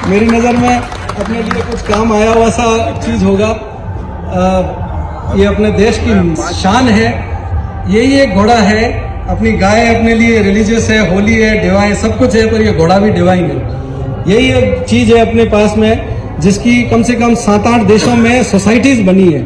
मेरी नज़र में अपने लिए कुछ काम आया हुआ सा चीज़ होगा। ये अपने देश की शान है। यही एक घोड़ा है, अपनी गाय अपने लिए रिलीजियस है, होली है, डिवाइन सब कुछ है, पर ये घोड़ा भी डिवाइन है। यही एक चीज़ है अपने पास में जिसकी कम से कम 7-8 देशों में सोसाइटीज़ बनी है।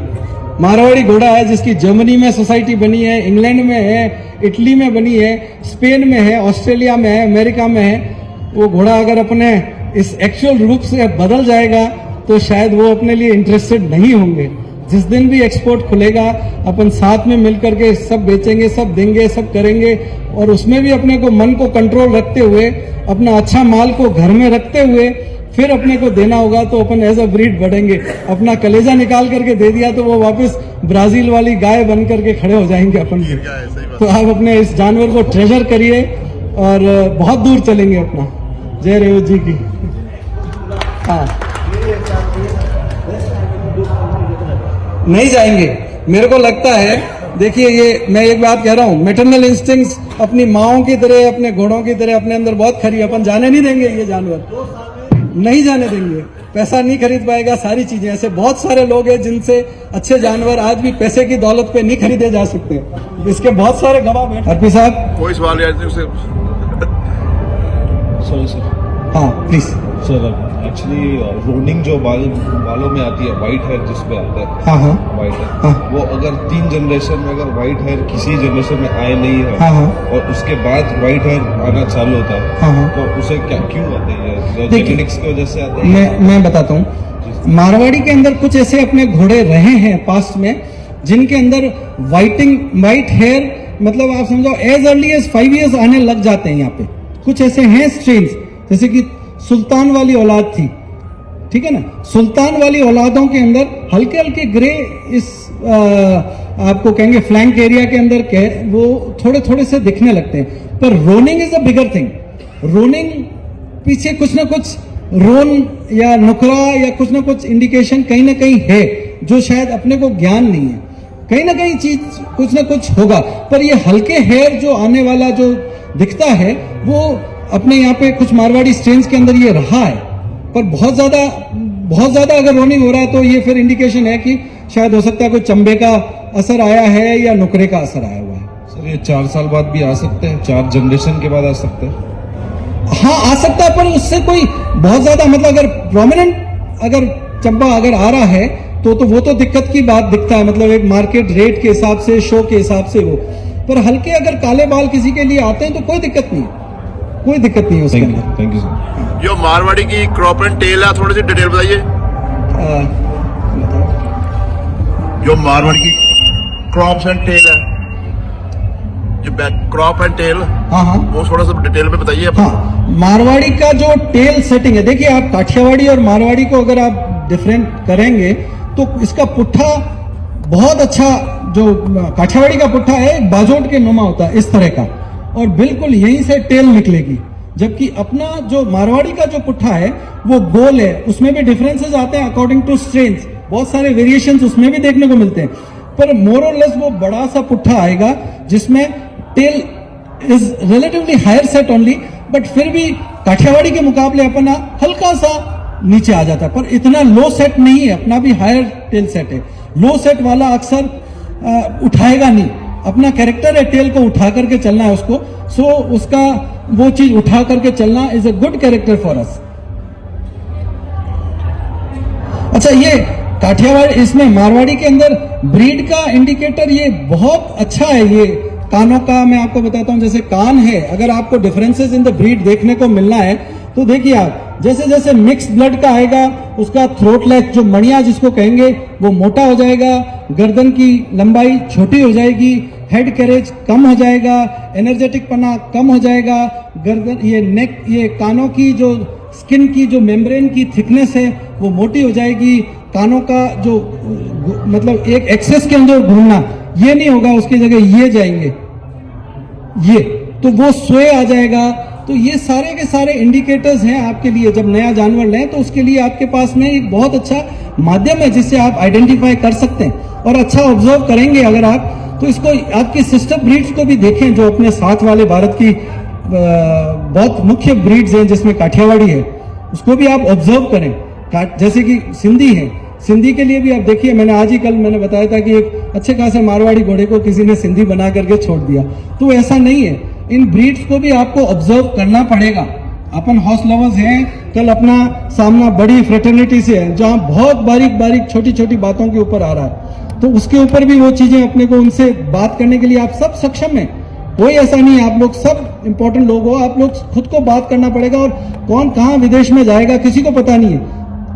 मारवाड़ी घोड़ा है जिसकी जर्मनी में सोसाइटी बनी है, इंग्लैंड में है, इटली में बनी है, स्पेन में है, ऑस्ट्रेलिया में है, अमेरिका में है। वो घोड़ा अगर अपने इस एक्चुअल रूप से बदल जाएगा तो शायद वो अपने लिए इंटरेस्टेड नहीं होंगे। जिस दिन भी एक्सपोर्ट खुलेगा अपन साथ में मिलकर के सब बेचेंगे, सब देंगे, सब करेंगे, और उसमें भी अपने को मन को कंट्रोल रखते हुए, अपना अच्छा माल को घर में रखते हुए फिर अपने को देना होगा। तो अपन एज अ ब्रीड बढ़ेंगे। अपना कलेजा निकाल करके दे दिया तो वो वापस ब्राजील वाली गाय बन करके खड़े हो जाएंगे अपन भी। तो आप अपने इस जानवर को ट्रेजर करिए और बहुत दूर चलेंगे अपना। जय रेवत जी की। हाँ, नहीं जाएंगे। मेरे को लगता है, देखिए ये मैं एक बात कह रहा हूँ, मैटरनल इंस्टिंक्ट्स अपनी माओं की तरह, अपने घोड़ों की तरह अपने अंदर बहुत खरी। अपन जाने नहीं देंगे, ये जानवर नहीं जाने देंगे। पैसा नहीं खरीद पाएगा सारी चीजें। ऐसे बहुत सारे लोग हैं जिनसे अच्छे जानवर आज भी पैसे की दौलत पे नहीं खरीदे जा सकते। इसके बहुत सारे गवाह बैठे। हरपी साहब, कोई सवाल सॉरी सर। हाँ प्लीज सर, एक्चुअली रोनिंग जो बालों में आती है, व्हाइट हेयर जिसपे आता है, हाँ हाँ व्हाइट हेयर, हाँ। वो अगर 3 जनरेशन में अगर व्हाइट हेयर किसी जनरेशन में आए नहीं है, हाँ हाँ। और उसके बाद व्हाइट हेयर आना चालू होता है, हाँ हाँ। तो उसे क्या क्यों आते हैं? देखिए, जेनेटिक्स की वजह से आते हैं? मैं बताता हूँ। मारवाड़ी के अंदर कुछ ऐसे अपने घोड़े रहे हैं पास्ट में जिनके अंदर व्हाइट हेयर, मतलब आप समझो एज अर्ली एज 5 years आने लग जाते हैं। यहाँ पे कुछ ऐसे हैं स्ट्रेन्स, जैसे कि सुल्तान वाली औलाद थी, ठीक है ना। सुल्तान वाली औलादों के अंदर हल्के हल्के ग्रे इस आपको कहेंगे फ्लैंक एरिया के अंदर वो थोड़े थोड़े से दिखने लगते हैं। पर रोनिंग इज अ बिगर थिंग। रोनिंग पीछे कुछ ना कुछ रोन या नुकरा या कुछ ना कुछ इंडिकेशन कहीं ना कहीं है जो शायद अपने को ज्ञान नहीं है। कहीं ना कहीं चीज कुछ ना कुछ होगा। पर ये हल्के हेयर जो आने वाला जो दिखता है वो अपने यहाँ पे कुछ मारवाड़ी स्ट्रेन्स के अंदर ये रहा है। पर बहुत ज्यादा अगर रोनिंग हो रहा है तो ये फिर इंडिकेशन है कि शायद हो सकता है कोई चंबे का असर आया है या नुकरे का असर आया हुआ है। सर, ये 4 साल बाद भी आ सकते हैं? 4 जनरेशन के बाद आ सकते हैं? हाँ, आ सकता है, पर उससे कोई बहुत ज्यादा मतलब अगर प्रोमिनेंट अगर चंबा अगर आ रहा है तो वो तो दिक्कत की बात दिखता है, मतलब एक मार्केट रेट के हिसाब से, शो के हिसाब से वो। पर हल्के अगर काले बाल किसी के लिए आते हैं तो कोई दिक्कत नहीं है, कोई दिक्कत नहीं है उसके अंदर। Thank you sir. जो मारवाड़ी की क्रॉप एंड टेल है, थोड़ी सी डिटेल बताइए। जो मारवाड़ी की क्रॉप एंड टेल है, जो क्रॉप एंड टेल, हाँ हाँ, वो थोड़ा सा डिटेल में बताइए। हाँ, मारवाड़ी का जो टेल सेटिंग है, देखिए आप काठियावाड़ी और मारवाड़ी को अगर आप डिफरेंट करेंगे तो इसका पुट्ठा बहुत अच्छा, जो काठियावाड़ी का पुट्ठा है बाजोट के नुमा होता है इस तरह का, और बिल्कुल यहीं से टेल निकलेगी। जबकि अपना जो मारवाड़ी का जो पुट्ठा है वो गोल है। उसमें भी डिफरेंसेस आते हैं अकॉर्डिंग टू स्ट्रेन्स, बहुत सारे वेरिएशंस उसमें भी देखने को मिलते हैं। पर मोर और लेस वो बड़ा सा पुट्ठा आएगा जिसमें tail is relatively higher set only, but फिर भी काठियावाड़ी के मुकाबले अपना हल्का सा नीचे आ जाता है। पर इतना लो सेट नहीं है, अपना भी हायर टेल सेट है। लो सेट वाला अक्सर उठाएगा नहीं, अपना कैरेक्टर है टेल को उठा करके चलना है उसको। सो उसका वो चीज उठा करके चलना is a good character for us. अच्छा, ये काठियावाड़ी, इसमें मारवाड़ी के अंदर ब्रीड का इंडिकेटर ये बहुत अच्छा है। ये कानों का मैं आपको बताता हूं, जैसे कान है, अगर आपको डिफरेंसेस इन द ब्रीड देखने को मिलना है तो देखिए आप, जैसे जैसे मिक्स ब्लड का आएगा उसका थ्रोट लेंथ, जो मणिया जिसको कहेंगे, वो मोटा हो जाएगा, गर्दन की लंबाई छोटी हो जाएगी, हेड कैरेज कम हो जाएगा, एनर्जेटिक पना कम हो जाएगा, गर्दन, ये नेक, ये कानों की जो स्किन की जो मेम्ब्रेन की थिकनेस है वो मोटी हो जाएगी। कानों का जो मतलब एक एक्सेस के अंदर घूमना ये नहीं होगा, उसकी जगह ये जाएंगे, ये तो वो सोए आ जाएगा। तो ये सारे के सारे इंडिकेटर्स हैं आपके लिए। जब नया जानवर लें तो उसके लिए आपके पास में एक बहुत अच्छा माध्यम है जिससे आप आइडेंटिफाई कर सकते हैं और अच्छा ऑब्जर्व करेंगे अगर आप तो इसको आपकी सिस्टर ब्रीड्स को भी देखें जो अपने साथ वाले भारत की बहुत मुख्य ब्रीड्स हैं जिसमें काठियावाड़ी है। उसको भी आप ऑब्जर्व करें। जैसे कि सिंधी है, सिंधी के लिए भी आप देखिए, मैंने आज ही कल मैंने बताया था कि एक अच्छे खासे मारवाड़ी घोड़े को किसी ने सिंधी बना करके छोड़ दिया। तो ऐसा नहीं है, इन ब्रीड्स को भी आपको ऑब्जर्व करना पड़ेगा। अपन हॉर्स लवर्स हैं, कल अपना सामना बड़ी फ्रेटर्निटी से है जहां बहुत बारीक बारीक छोटी छोटी बातों के ऊपर आ रहा है, तो उसके ऊपर भी वो चीजें अपने को उनसे बात करने के लिए आप सब सक्षम हैं। कोई ऐसा नहीं है, आप लोग सब इंपॉर्टेंट लोग हो, आप लोग खुद को बात करना पड़ेगा। और कौन कहां विदेश में जाएगा किसी को पता नहीं है,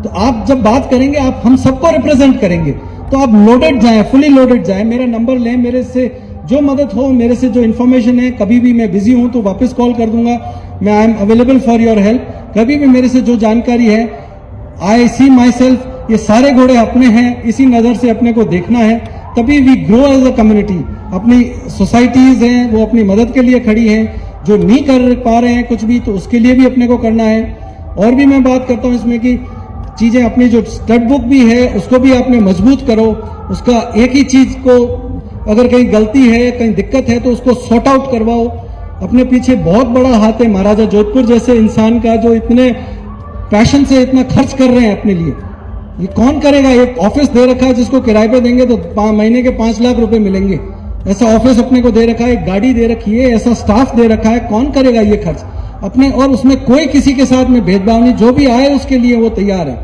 तो आप जब बात करेंगे आप हम सबको रिप्रेजेंट करेंगे, तो आप लोडेड जाएं, फुली लोडेड जाएं। मेरा नंबर लें, मेरे से जो मदद हो, मेरे से जो इन्फॉर्मेशन है, कभी भी मैं बिजी हूं तो वापस कॉल कर दूंगा, मैं I am available for your help. कभी भी मेरे से जो जानकारी है, आई सी माई सेल्फ, ये सारे घोड़े अपने हैं, इसी नजर से अपने को देखना है, तभी we grow as a community. अपनी सोसाइटीज हैं वो अपनी मदद के लिए खड़ी हैं, जो नहीं कर पा रहे हैं कुछ भी तो उसके लिए भी अपने को करना है। और भी मैं बात करता हूं इसमें कि चीजें, अपनी जो स्टड बुक भी है उसको भी आपने मजबूत करो। उसका एक ही चीज को, अगर कहीं गलती है, कहीं दिक्कत है तो उसको सॉर्ट आउट करवाओ। अपने पीछे बहुत बड़ा हाथ है महाराजा जोधपुर जैसे इंसान का, जो इतने पैशन से इतना खर्च कर रहे हैं अपने लिए। ये कौन करेगा? एक ऑफिस दे रखा है जिसको किराए पे देंगे तो महीने के 5 लाख रुपए मिलेंगे, ऐसा ऑफिस अपने को दे रखा है, एक गाड़ी दे रखी है, ऐसा स्टाफ दे रखा है। कौन करेगा ये खर्च अपने? और उसमें कोई किसी के साथ में भेदभाव नहीं, जो भी आए उसके लिए वो तैयार है।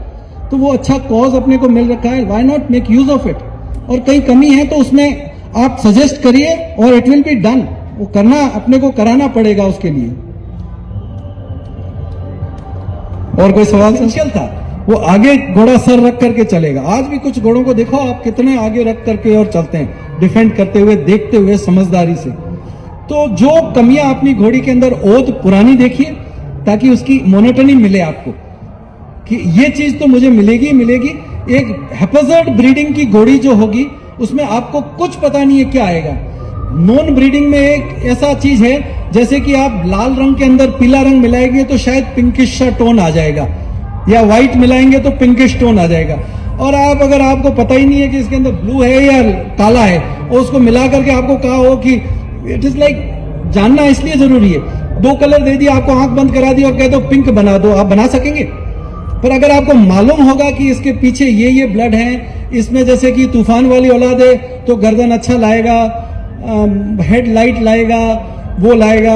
तो वो अच्छा कॉज अपने को मिल रखा है, why not make use of it. और कहीं कमी है तो उसमें आप सजेस्ट करिए और इट विल बी डन। वो करना, अपने को कराना पड़ेगा उसके लिए। और कोई सवाल चल था? वो आगे घोड़ा सर रख करके चलेगा। आज भी कुछ घोड़ों को देखो आप कितने आगे रख करके और चलते हैं, डिफेंड करते हुए, देखते हुए, समझदारी से। तो जो कमियां अपनी घोड़ी के अंदर ओत पुरानी देखिए, ताकि उसकी मोनोटनी मिले आपको कि ये चीज तो मुझे मिलेगी मिलेगी। एक हैप्पीजर्ड ब्रीडिंग की घोड़ी जो होगी उसमें आपको कुछ पता नहीं है क्या आएगा। नॉन ब्रीडिंग में एक ऐसा चीज है, जैसे कि आप लाल रंग के अंदर पीला रंग मिलाएंगे तो शायद पिंकिश सा टोन आ जाएगा, या व्हाइट मिलाएंगे तो पिंकिश टोन आ जाएगा। और आप, अगर आपको पता ही नहीं है कि इसके अंदर ब्लू है या काला है, और उसको मिला करके आपको कहा हो कि इट इज लाइक, जानना इसलिए जरूरी है। 2 कलर दे दिया आपको, आंख बंद करा दी और कह दो पिंक बना दो, आप बना सकेंगे? पर अगर आपको मालूम होगा कि इसके पीछे ये ब्लड है, इसमें जैसे कि तूफान वाली औलाद है तो गर्दन अच्छा लाएगा, हेड लाइट लाएगा, वो लाएगा,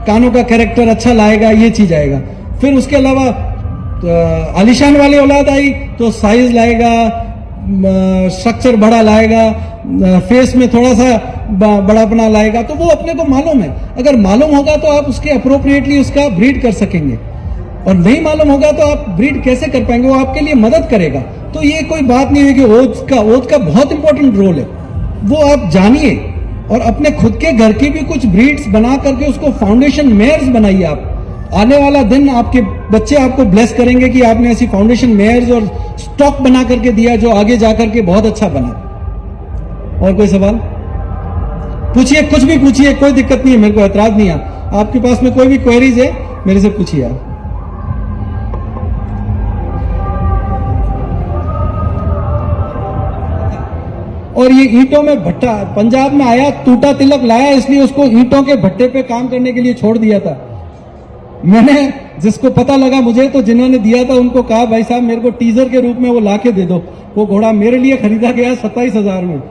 कानों का कैरेक्टर अच्छा लाएगा, ये चीज आएगा। फिर उसके अलावा आलिशान वाली औलाद आई तो साइज लाएगा, स्ट्रक्चर बड़ा लाएगा, फेस में थोड़ा सा बड़ापना लाएगा। तो वो अपने को मालूम है। अगर मालूम होगा तो आप उसके अप्रोप्रिएटली उसका ब्रीड कर सकेंगे, और नहीं मालूम होगा तो आप ब्रीड कैसे कर पाएंगे? वो आपके लिए मदद करेगा। तो ये कोई बात नहीं है कि ओथ का बहुत इंपॉर्टेंट रोल है, वो आप जानिए। और अपने खुद के घर की भी कुछ ब्रीड्स बना करके उसको फाउंडेशन मेयर्स बनाइए आप। आने वाला दिन आपके बच्चे आपको ब्लेस करेंगे कि आपने ऐसी फाउंडेशन मेयर्स और स्टॉक बना करके दिया जो आगे जाकर के बहुत अच्छा बना। और कोई सवाल पूछिए, कुछ भी पूछिए, कोई दिक्कत नहीं है, मेरे को एतराज नहीं है। आपके पास में कोई भी क्वेरीज है मेरे से पूछिए आप। और ये ईंटों में भट्टा, पंजाब में आया, टूटा तिलक लाया, इसलिए उसको ईंटों के भट्टे पे काम करने के लिए छोड़ दिया था। मैंने, जिसको पता लगा मुझे, तो जिन्होंने दिया था उनको कहा भाई साहब मेरे को टीजर के रूप में वो लाके दे दो। वो घोड़ा मेरे लिए खरीदा गया 27,000 में।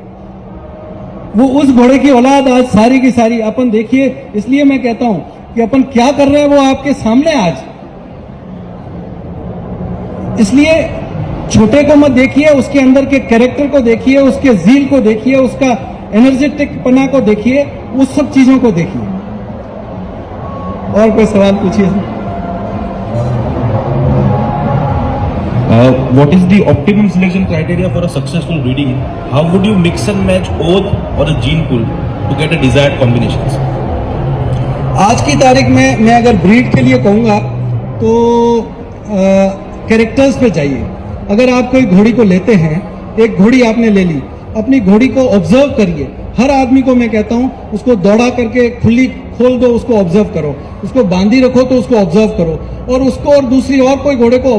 वो उस घोड़े की औलाद आज सारी की सारी अपन देखिए। इसलिए मैं कहता हूं कि अपन क्या कर रहे हैं वो आपके सामने आज। इसलिए छोटे को मत देखिए, उसके अंदर के कैरेक्टर को देखिए, उसके जील को देखिए, उसका एनर्जेटिक पना को देखिए, उस सब चीजों को देखिए। और कोई सवाल पूछिए। What is the optimum selection criteria for a successful breeding? How would you mix and match oath or a gene pool to get a desired combinations? आज की तारीख में मैं अगर ब्रीड के लिए कहूँगा तो कैरेक्टर्स पे जाइए। अगर आप कोई घोड़ी को लेते हैं, एक घोड़ी आपने ले ली, अपनी घोड़ी को ऑब्जर्व करिए। हर आदमी को मैं कहता हूं उसको दौड़ा करके खुली खोल दो, उसको ऑब्जर्व करो, उसको बांधी रखो तो उसको ऑब्जर्व करो, और उसको और दूसरी और कोई घोड़े को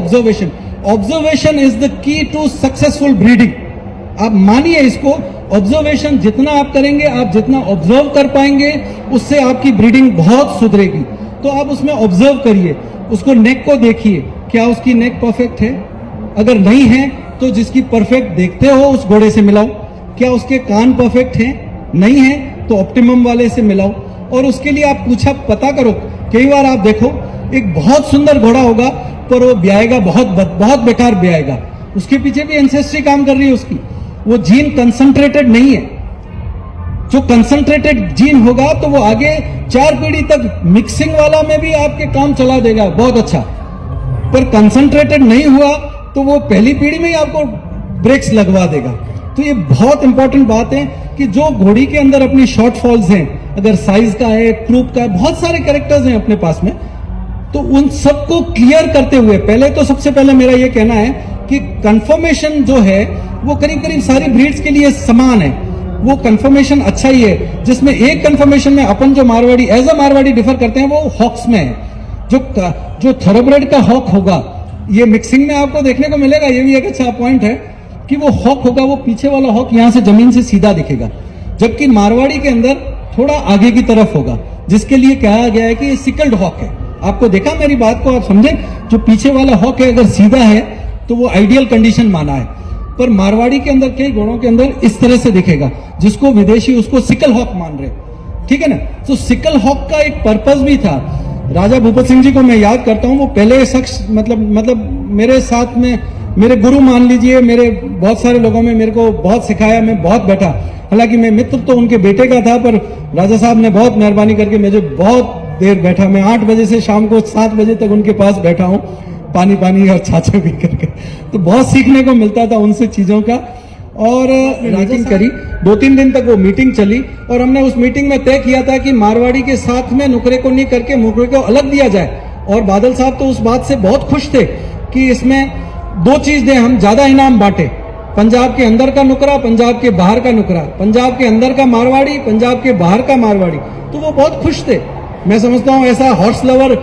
observation is the key to successful breeding. आप मानिए इसको, ऑब्जर्वेशन जितना आप करेंगे, आप जितना ऑब्जर्व कर पाएंगे, उससे आपकी ब्रीडिंग बहुत सुधरेगी। तो आप उसमें ऑब्जर्व करिए, उसको नेक को देखिए, क्या उसकी नेक परफेक्ट है? अगर नहीं है तो जिसकी परफेक्ट देखते हो उस घोड़े से मिलाओ। क्या उसके कान परफेक्ट हैं? नहीं है तो ऑप्टिमम वाले से मिलाओ। और उसके लिए आप पूछा पता करो। कई बार आप देखो एक बहुत सुंदर घोड़ा होगा पर वो ब्याएगा बहुत बेकार ब्याएगा, उसके पीछे भी एंसेस्ट्री काम कर रही है उसकी, वो जीन कंसंट्रेटेड नहीं है। जो कंसंट्रेटेड जीन होगा तो वो आगे 4 पीढ़ी तक मिक्सिंग वाला में भी आपके काम चला देगा बहुत अच्छा, पर कंसंट्रेटेड नहीं हुआ तो वो पहली पीढ़ी में ही आपको ब्रेक्स लगवा देगा। तो ये बहुत इंपॉर्टेंट बात है कि जो घोड़ी के अंदर अपनी शॉर्टफॉल्स हैं, अगर साइज का है, क्रूप का है, बहुत सारे कैरेक्टर्स हैं अपने पास में, तो उन सबको क्लियर करते हुए पहले तो सबसे पहले मेरा ये कहना है कि कंफर्मेशन जो है वो करीब करीब सारी ब्रीड्स के लिए समान है। वो कंफर्मेशन अच्छा ही है, जिसमें एक कंफर्मेशन में अपन जो Marwari as a Marwari differ करते हैं वो हॉक्स में है। जो थॉरोब्रेड का हॉक होगा ये मिक्सिंग में आपको देखने को मिलेगा। ये भी एक अच्छा पॉइंट है कि वो हॉक होगा, वो पीछे वाला हॉक यहां से जमीन से सीधा दिखेगा, जबकि मारवाड़ी के अंदर थोड़ा आगे की तरफ होगा, जिसके लिए कहा गया है कि ये सिकल्ड हॉक है। आपको देखा मेरी बात को, आप समझे? जो पीछे वाला हॉक है अगर सीधा है तो वो आइडियल कंडीशन माना है, पर मारवाड़ी के अंदर कई घोड़ों के अंदर इस तरह से दिखेगा, जिसको विदेशी उसको सिकल हॉक मान रहे। ठीक है ना? तो सिकल हॉक का एक पर्पस भी था। राजा भूपत सिंह जी को मैं याद करता हूं, वो पहले शख्स मतलब मेरे साथ में मेरे गुरु मान लीजिए, मेरे बहुत सारे लोगों में मेरे को बहुत सिखाया, मैं बहुत बैठा। हालांकि मैं मित्र तो उनके बेटे का था, पर राजा साहब ने बहुत मेहरबानी करके मुझे बहुत देर बैठा। मैं 8 बजे से शाम को 7 बजे तक उनके पास बैठा हूं, पानी और छाछे पी करके। तो बहुत सीखने को मिलता था उनसे चीजों का। और मीटिंग करी, 2-3 दिन तक वो मीटिंग चली, और हमने उस मीटिंग में तय किया था कि मारवाड़ी के साथ में नुकरे को नहीं करके मुकरे को अलग दिया जाए। और बादल साहब तो उस बात से बहुत खुश थे कि इसमें 2 चीज दें, हम ज्यादा इनाम बांटे, पंजाब के अंदर का नुकरा, पंजाब के बाहर का नुकरा, पंजाब के अंदर का मारवाड़ी, पंजाब के बाहर का मारवाड़ी। तो वो बहुत खुश थे। मैं समझता हूं ऐसा हॉर्स लवर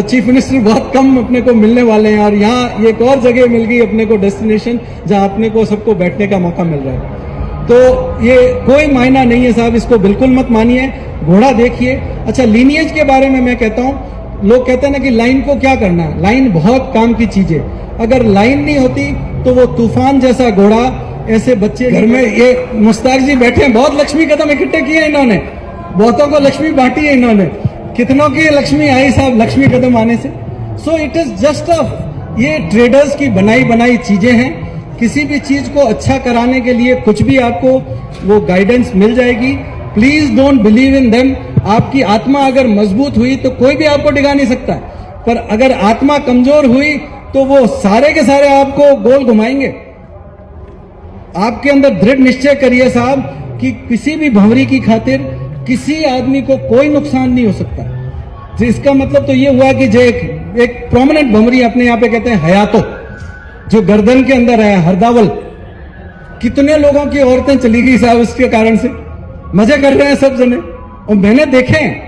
चीफ मिनिस्टर बहुत कम अपने को मिलने वाले हैं, और यहाँ एक और जगह मिल गई अपने को, डेस्टिनेशन जहां अपने को सबको बैठने का मौका मिल रहा है। तो ये कोई मायना नहीं है साहब, इसको बिल्कुल मत मानिए। घोड़ा देखिए। अच्छा, लीनिएज के बारे में मैं कहता हूं, लोग कहते हैं ना कि लाइन को क्या करना है, लाइन बहुत काम की चीज है। अगर लाइन नहीं होती तो वो तूफान जैसा घोड़ा, ऐसे बच्चे घर में, ये मुश्ताक जी बैठे हैं, बहुत लक्ष्मी कदम इकट्ठे किए इन्होंने, बहुतों को लक्ष्मी बांटी है इन्होंने, कितनों की लक्ष्मी आई साहब लक्ष्मी कदम आने से। सो इट इज जस्ट ये ट्रेडर्स की बनाई चीजें हैं। किसी भी चीज को अच्छा कराने के लिए कुछ भी आपको वो गाइडेंस मिल जाएगी। Please don't believe in them. आपकी आत्मा अगर मजबूत हुई तो कोई भी आपको डिगा नहीं सकता, पर अगर आत्मा कमजोर हुई तो वो सारे के सारे आपको गोल घुमाएंगे। आपके अंदर दृढ़ निश्चय करिए साहब कि किसी भी भंवरी की खातिर किसी आदमी को कोई नुकसान नहीं हो सकता। तो इसका मतलब तो ये हुआ कि जो एक प्रोमिनेंट भंवरी अपने यहाँ पे कहते हैं हयातो, जो गर्दन के अंदर है, हरदावल, कितने लोगों की औरतें चली गई साहब उसके कारण से, मजे कर रहे हैं सब जने, और मैंने देखे हैं।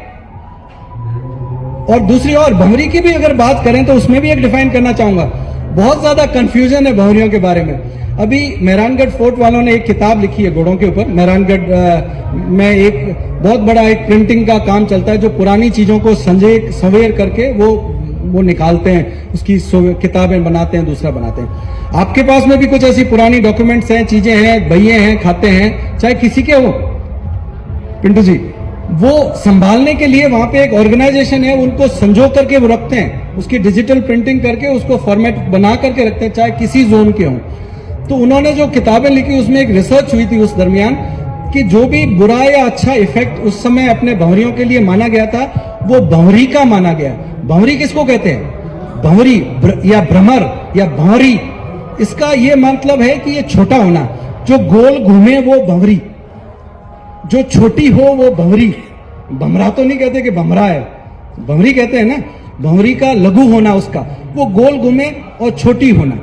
और दूसरी और भंवरी की भी अगर बात करें तो उसमें भी एक डिफाइन करना चाहूंगा, बहुत ज्यादा कंफ्यूजन है भंवरियों के बारे में। अभी मेहरानगढ़ फोर्ट वालों ने एक किताब लिखी है घोड़ों के ऊपर। मेहरानगढ़ में एक बहुत बड़ा एक प्रिंटिंग का काम चलता है, जो पुरानी चीजों को संवेर करके वो निकालते हैं, उसकी किताबें बनाते हैं, दूसरा बनाते हैं। आपके पास में भी कुछ ऐसी पुरानी डॉक्यूमेंट्स हैं, चीजें हैं, बहिए हैं, खाते हैं, चाहे किसी के हो पिंटू जी, वो संभालने के लिए वहां पे एक ऑर्गेनाइजेशन है, उनको संजो करके वो रखते हैं, उसकी डिजिटल प्रिंटिंग करके उसको फॉर्मेट बना करके रखते हैं, चाहे किसी जोन के हों। तो उन्होंने जो किताबें लिखी उसमें एक रिसर्च हुई थी उस दरमियान कि जो भी बुरा या अच्छा इफेक्ट उस समय अपने भंवरियों के लिए माना गया था वो भंवरी का माना गया। भंवरी किसको कहते हैं? भंवरी या भ्रमर या भंवरी, इसका ये मतलब है कि ये छोटा होना, जो गोल घूमे वो भंवरी, जो छोटी हो वो भंवरी। भमरा तो नहीं कहते कि भमरा है, भंवरी कहते हैं ना, भंवरी का लघु होना, उसका वो गोल घूमे और छोटी होना,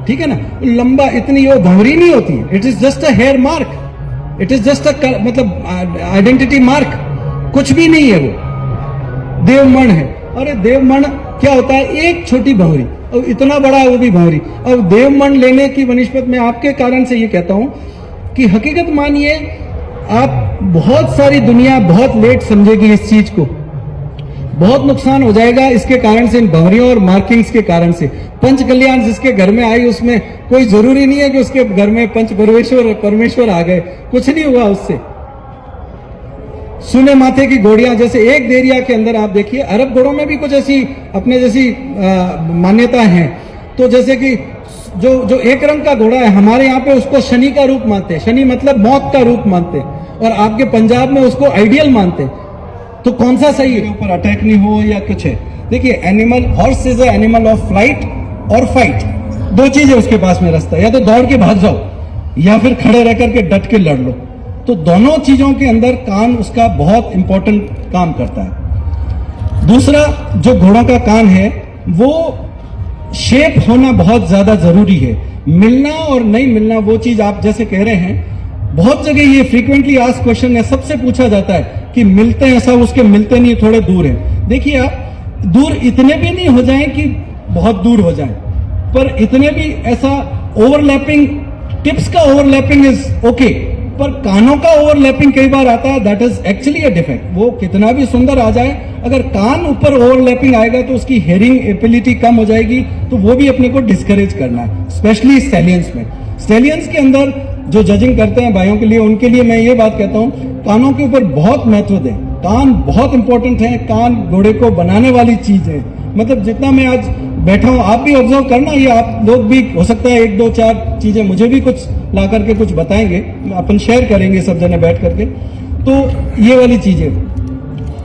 ठीक है ना, लंबा इतनी वो भंवरी नहीं होती। It is just a hair mark, it is just a मतलब आइडेंटिटी मार्क, कुछ भी नहीं है वो। देवमण है, अरे देवमण क्या होता है? एक छोटी भंवरी, और इतना बड़ा है वो भी भंवरी। और देवमण लेने की वनिस्पत में आपके कारण से ये कहता हूं कि हकीकत मानिए, आप बहुत सारी दुनिया बहुत लेट समझेगी इस चीज को। बहुत नुकसान हो जाएगा इसके कारण से, इन भंवरियों और मार्किंग्स के कारण से। पंच कल्याण जिसके घर में आई, उसमें कोई जरूरी नहीं है कि उसके घर में पंच परमेश्वर आ गए, कुछ नहीं हुआ उससे। सुने माथे की घोड़ियां, जैसे एक देरिया के अंदर आप देखिए, अरब घोड़ों में भी कुछ ऐसी अपने जैसी मान्यता है। तो जैसे कि जो एक रंग का घोड़ा है, हमारे यहाँ पे उसको शनि का रूप मानते हैं, शनि मतलब मौत का रूप मानते हैं, और आपके पंजाब में उसको आइडियल मानते हैं। तो कौन सा सही है, ऊपर अटैक नहीं हो या कुछ है। देखिए, animal, horse is animal of flight और फाइट, दो चीजें उसके पास में रास्ता, या तो दौड़ के भाग जाओ या फिर खड़े रह करके डट के लड़ लो। तो दोनों चीजों के अंदर कान उसका बहुत इंपॉर्टेंट काम करता है। दूसरा जो घोड़ों का कान है, वो शेप होना बहुत ज्यादा जरूरी है। मिलना और नहीं मिलना वो चीज आप जैसे कह रहे हैं, बहुत जगह ये फ्रीक्वेंटली आस्क क्वेश्चन है, सबसे पूछा जाता है कि मिलते हैं, सब उसके मिलते नहीं, थोड़े दूर है। देखिए, आप दूर इतने भी नहीं हो जाएं कि बहुत दूर हो जाएं, पर इतने भी ऐसा ओवरलैपिंग, टिप्स का ओवरलैपिंग इज ओके, पर कानों का ओवरलैपिंग कई बार आता है, that is actually a defect. वो कितना भी सुंदर आ जाए, अगर कान ऊपर ओवरलैपिंग आएगा तो उसकी हेयरिंग एबिलिटी कम हो जाएगी, तो वो भी अपने को डिस्करेज करना है, स्पेशली स्टैलियंस में। स्टैलियंस के अंदर जो जजिंग करते हैं भाइयों के लिए, उनके लिए मैं ये बात कहता हूं, कानों के ऊपर बहुत महत्व दें। कान बहुत इंपॉर्टेंट है, कान घोड़े को बनाने वाली चीज है। मतलब जितना मैं आज बैठा हूं, आप भी ऑब्जर्व करना, ये आप लोग भी हो सकता है एक दो चार चीजें मुझे भी कुछ ला करके कुछ बताएंगे, अपन शेयर करेंगे सब जने बैठ करके। तो ये वाली चीजें।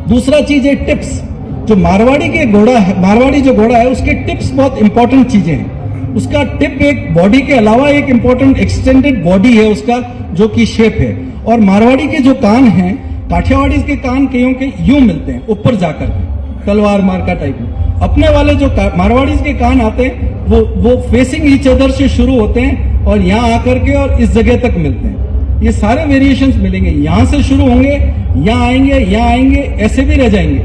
दूसरा चीज है टिप्स। जो मारवाड़ी के घोड़ा है, मारवाड़ी जो घोड़ा है, उसके टिप्स बहुत इंपॉर्टेंट चीजें हैं। उसका टिप एक बॉडी के अलावा एक इंपॉर्टेंट एक्सटेंडेड बॉडी है उसका, जो कि शेप है। और मारवाड़ी के जो कान हैं, काठियावाड़ी के कान कईयों के यूं मिलते हैं ऊपर जाकर के, तलवार मार का टाइप में। अपने वाले जो मारवाड़ी के कान आते हैं, वो फेसिंग ईच अदर से शुरू होते हैं और यहाँ आकर के और इस जगह तक मिलते हैं। ये सारे वेरिएशंस मिलेंगे, यहां से शुरू होंगे, यहाँ आएंगे, ऐसे भी रह जाएंगे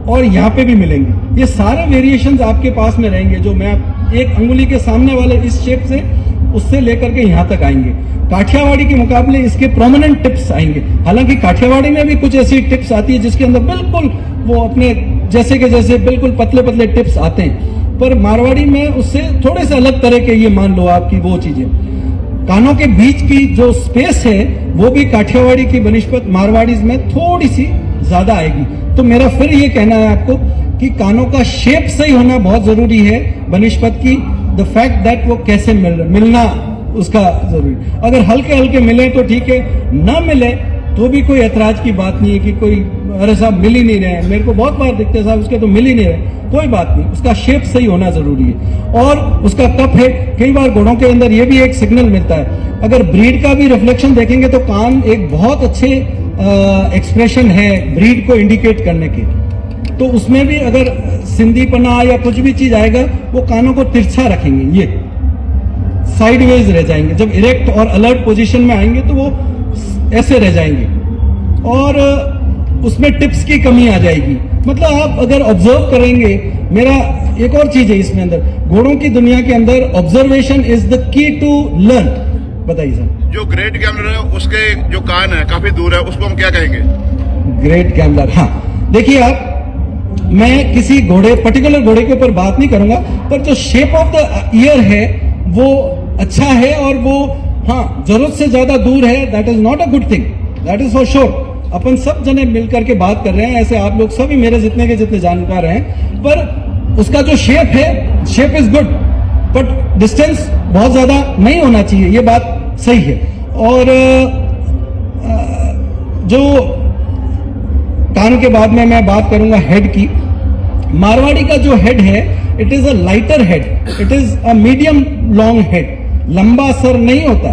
और यहाँ पे भी मिलेंगे। ये सारे वेरिएशंस आपके पास में रहेंगे, जो मैं एक अंगुली के सामने वाले इस शेप से, उससे लेकर के यहाँ तक आएंगे। काठियावाड़ी के मुकाबले इसके प्रोमिनेंट टिप्स आएंगे। हालांकि काठियावाड़ी में भी कुछ ऐसी टिप्स आती है जिसके अंदर बिल्कुल वो अपने जैसे के जैसे बिल्कुल पतले पतले टिप्स आते हैं, पर मारवाड़ी में उससे थोड़े से अलग तरह के, ये मान लो आपकी वो चीजें। कानों के बीच की जो स्पेस है, वो भी काठियावाड़ी की बनिस्बत मारवाड़ी में थोड़ी सी ज्यादा आएगी। तो मेरा फिर ये कहना है आपको कि कानों का शेप सही होना बहुत जरूरी है बनिस्बत की, द फैक्ट दैट वो कैसे मिलना उसका जरूरी। अगर हल्के हल्के मिले तो ठीक है, ना मिले तो भी कोई ऐतराज की बात नहीं है कि कोई अरे साहब मिल ही नहीं रहे, मेरे को बहुत बार दिखते हैं साहब उसके तो मिल ही नहीं रहे, कोई बात नहीं, उसका शेप सही होना जरूरी है। और उसका कप है, कई बार घोड़ों के अंदर ये भी एक सिग्नल मिलता है। अगर ब्रीड का भी रिफ्लेक्शन देखेंगे तो कान एक बहुत अच्छे एक्सप्रेशन है ब्रीड को इंडिकेट करने के। तो उसमें भी अगर सिंधीपना या कुछ भी चीज आएगा, वो कानों को तिरछा रखेंगे, ये साइडवेज रह जाएंगे। जब इरेक्ट और अलर्ट पोजीशन में आएंगे तो वो ऐसे रह जाएंगे, और उसमें टिप्स की कमी आ जाएगी। मतलब आप अगर ऑब्जर्व करेंगे, मेरा एक और चीज है इसमें अंदर, घोड़ों की दुनिया के अंदर observation is the key to learn. बताइए सर। जो ग्रेट गैमलर है उसके जो कान है काफी दूर है, उसको हम क्या कहेंगे? ग्रेट गैमलर, हाँ। देखिए आप, मैं किसी घोड़े पर्टिकुलर घोड़े के ऊपर बात नहीं करूंगा, पर जो शेप ऑफ द ईयर है वो अच्छा है, और वो हाँ जरूरत से ज्यादा दूर है, that is not a good thing, that is for sure. अपन सब जने मिलकर के बात कर रहे हैं, ऐसे आप लोग सभी मेरे जितने के जितने जानकार हैं, पर उसका जो शेप है, shape is good, but distance बहुत ज्यादा नहीं होना चाहिए, ये बात सही है। और जो कान के बाद में मैं बात करूंगा हेड की। मारवाड़ी का जो हेड है, it is a lighter head, it is a medium long head, लंबा सर नहीं होता।